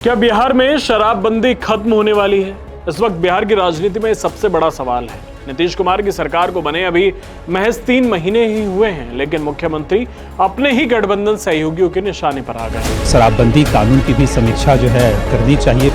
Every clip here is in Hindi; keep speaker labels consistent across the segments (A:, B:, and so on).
A: क्या बिहार में शराबबंदी खत्म होने वाली है? इस वक्त बिहार की राजनीति में सबसे बड़ा सवाल है। नीतीश कुमार की सरकार को बने अभी महज 3 महीने ही हुए हैं, लेकिन मुख्यमंत्री अपने ही गठबंधन सहयोगियों के निशाने पर आ गए।
B: शराबबंदी कानून की भी समीक्षा जो है करनी चाहिए।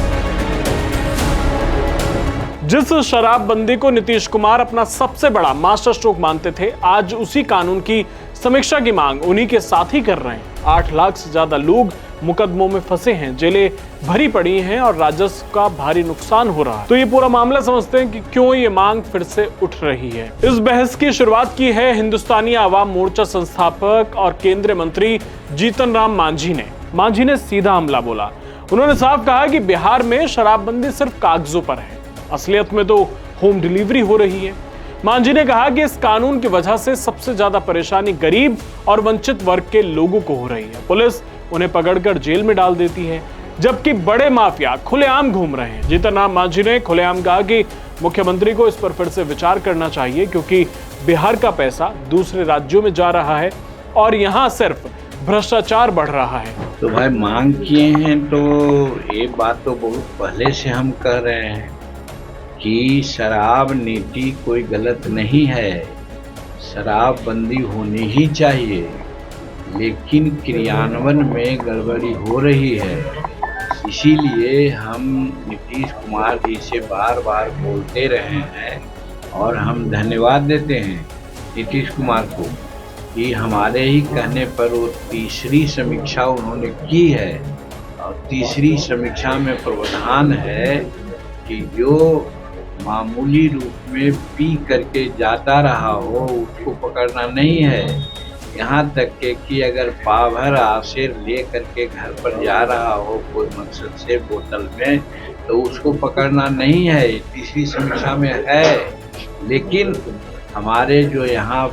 A: जिस शराबबंदी को नीतीश कुमार अपना सबसे बड़ा मास्टर स्ट्रोक मानते थे, आज उसी कानून की समीक्षा की मांग उन्हीं के साथ ही कर रहे हैं। 8 लाख से ज्यादा लोग मुकदमों में फंसे हैं, जेलें भरी पड़ी हैं और राजस्व का भारी नुकसान हो रहा है। तो ये पूरा मामला समझते हैं कि क्यों ये मांग फिर से उठ रही है। इस बहस की शुरुआत की है हिंदुस्तानी आवाम मोर्चा संस्थापक और केंद्रीय मंत्री जीतन राम मांझी ने। मांझी ने सीधा हमला बोला। उन्होंने साफ कहा कि बिहार में शराबबंदी सिर्फ कागजों पर है, असलियत में तो होम डिलीवरी हो रही है। मांझी ने कहा कि इस कानून की वजह से सबसे ज्यादा परेशानी गरीब और वंचित वर्ग के लोगों को हो रही है। पुलिस उन्हें पकड़कर जेल में डाल देती है, जबकि बड़े माफिया खुलेआम घूम रहे हैं। जीतन राम मांझी ने खुलेआम कहा कि मुख्यमंत्री को इस पर फिर से विचार करना चाहिए, क्योंकि बिहार का पैसा दूसरे राज्यों में जा रहा है और यहाँ सिर्फ भ्रष्टाचार बढ़ रहा है।
C: तो भाई मांग किए हैं तो ये बात तो बहुत पहले से हम कह रहे हैं कि शराब नीति कोई गलत नहीं है, शराबबंदी होनी ही चाहिए, लेकिन क्रियान्वयन में गड़बड़ी हो रही है। इसीलिए हम नीतीश कुमार जी से बार बार बोलते रहे हैं और हम धन्यवाद देते हैं नीतीश कुमार को कि हमारे ही कहने पर वो तीसरी समीक्षा उन्होंने की है। और तीसरी समीक्षा में प्रावधान है कि जो मामूली रूप में पी करके जाता रहा हो उसको पकड़ना नहीं है। यहाँ तक के कि अगर पावभर आसेर ले करके घर पर जा रहा हो कोई मकसद से बोतल में, तो उसको पकड़ना नहीं है, तीसरी समीक्षा में है। लेकिन हमारे जो यहाँ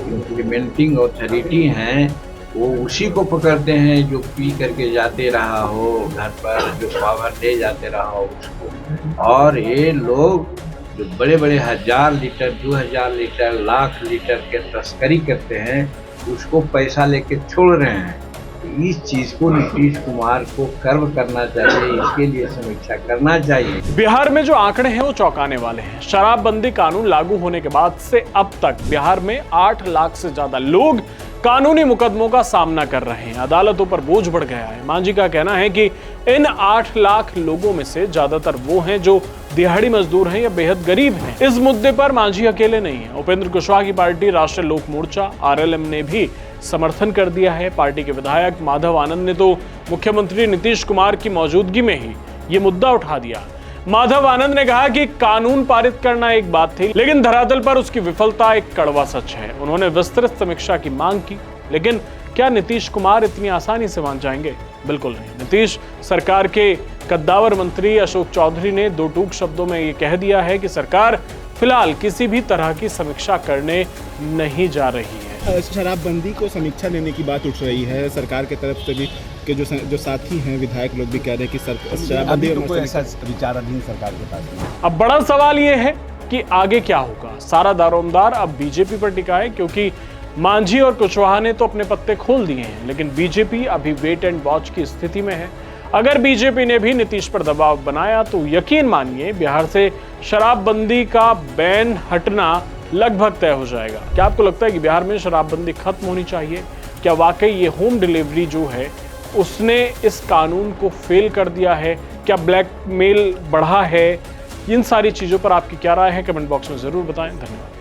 C: इम्प्लीमेंटिंग अथॉरिटी हैं वो उसी को पकड़ते हैं जो पी करके जाते रहा हो घर पर, जो पावर ले जाते रहा हो उसको। और ये लोग जो बड़े बड़े 1000 लीटर 2000 लीटर लाख लीटर के तस्करी करते हैं उसको पैसा लेके छोड़ रहे हैं। इस चीज को नीतीश कुमार को कर्व करना चाहिए, इसके लिए समीक्षा करना चाहिए।
A: बिहार में जो आंकड़े हैं वो चौंकाने वाले हैं। शराबबंदी कानून लागू होने के बाद से अब तक बिहार में 8 लाख से ज्यादा लोग कानूनी मुकदमों का सामना कर रहे हैं। अदालतों पर बोझ बढ़ गया है। मांझी का कहना है कि इन 8 लाख लोगों में से ज्यादातर वो हैं जो दिहाड़ी मजदूर हैं या बेहद गरीब हैं। इस मुद्दे पर मांझी अकेले नहीं है। उपेंद्र कुशवाहा की पार्टी राष्ट्रीय लोक मोर्चा RLM ने भी समर्थन कर दिया है। पार्टी के विधायक माधव आनंद ने तो मुख्यमंत्री नीतीश कुमार की मौजूदगी में ही ये मुद्दा उठा दिया। माधव आनंद ने कहा कि कानून पारित करना एक बात थी, लेकिन धरातल पर उसकी विफलता एक कड़वा सच है। उन्होंने विस्तृत समीक्षा की मांग की, लेकिन क्या नीतीश कुमार इतनी आसानी से मान जाएंगे? बिल्कुल नहीं। नीतीश सरकार के कद्दावर मंत्री अशोक चौधरी ने 2 टूक शब्दों में ये कह दिया है कि सरकार फिलहाल किसी भी तरह की समीक्षा करने नहीं जा रही है।
D: शराबबंदी को समीक्षा लेने की बात उठ रही है सरकार की तरफ से भी, कि जो साथी हैं विधायक लोग भी कह रहे हैं कि शराबबंदी तो कोई ऐसा विचाराधीन सरकार के पास नहीं।
A: अब बड़ा सवाल ये है कि आगे क्या होगा। सारा दारोमदार अब बीजेपी पर टिका है, क्योंकि मांझी और कुशवाहा ने तो अपने पत्ते खोल दिए हैं, लेकिन बीजेपी अभी वेट एंड वॉच की स्थिति में है। अगर बीजेपी ने भी नीतीश पर दबाव बनाया तो यकीन मानिए बिहार से शराबबंदी का बैन हटना लगभग तय हो जाएगा। क्या आपको लगता है कि बिहार में शराबबंदी खत्म होनी चाहिए? क्या वाकई ये होम डिलीवरी जो है उसने इस कानून को फेल कर दिया है? क्या ब्लैकमेल बढ़ा है? इन सारी चीज़ों पर आपकी क्या राय है? कमेंट बॉक्स में ज़रूर बताएं। धन्यवाद।